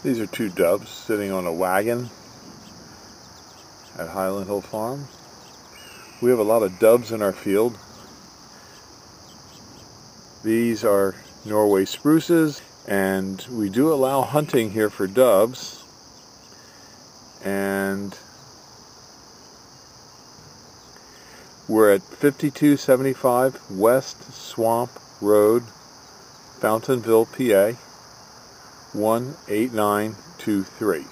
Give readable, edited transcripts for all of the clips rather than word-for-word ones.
These are two doves sitting on a wagon at Highland Hill Farm. We have a lot of doves in our field. These are Norway spruces, and we do allow hunting here for doves. And we're at 5275 West Swamp Road, Fountainville, PA, 18923.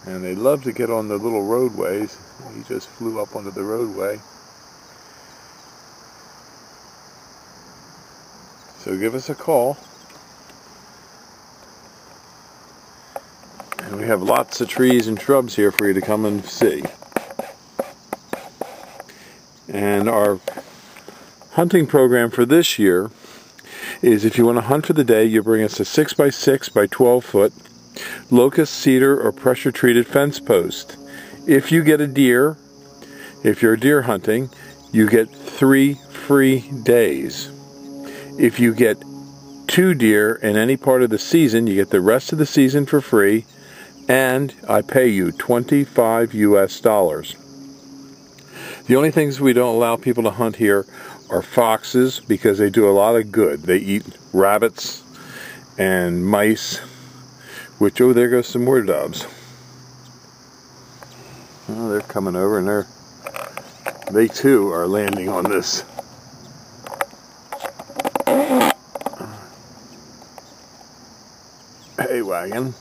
And they love to get on the little roadways. He just flew up onto the roadway. So give us a call. And we have lots of trees and shrubs here for you to come and see. And our hunting program for this year is, if you want to hunt for the day, you bring us a 6x6 by 12 foot locust, cedar, or pressure treated fence post. If you get a deer, if you're deer hunting, you get 3 free days. If you get 2 deer in any part of the season, you get the rest of the season for free, and I pay you $25 US. The only things we don't allow people to hunt here are foxes, because they do a lot of good. They eat rabbits and mice, which, oh, there goes some more doves. Oh, they're coming over, and they too are landing on this hay wagon.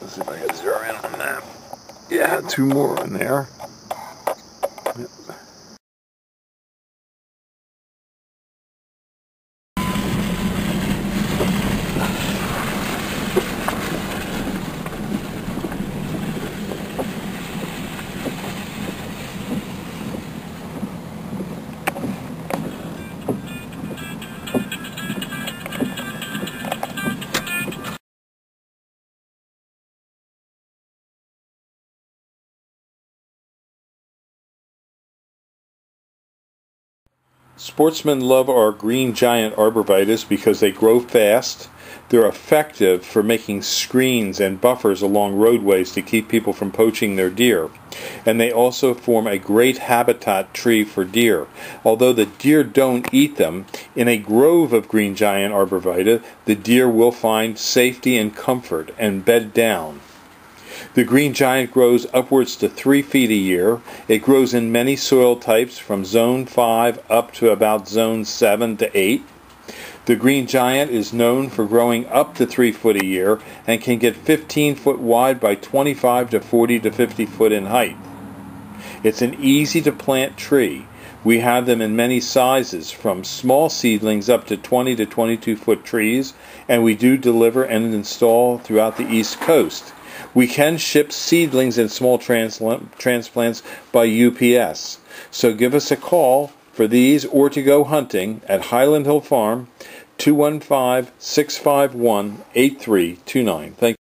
Let's see if I can zero in on that. Yeah, 2 more in there. Yep. Sportsmen love our green giant arborvitaes because they grow fast. They're effective for making screens and buffers along roadways to keep people from poaching their deer. And they also form a great habitat tree for deer. Although the deer don't eat them, in a grove of green giant arborvitae, the deer will find safety and comfort and bed down. The green giant grows upwards to 3 feet a year. It grows in many soil types from zone 5 up to about zone 7 to 8. The green giant is known for growing up to 3 foot a year and can get 15 foot wide by 25 to 40 to 50 foot in height. It's an easy to plant tree. We have them in many sizes, from small seedlings up to 20 to 22 foot trees, and we do deliver and install throughout the East Coast. We can ship seedlings and small transplants by UPS. So give us a call for these or to go hunting at Highland Hill Farm, 215-651-8329. Thank you.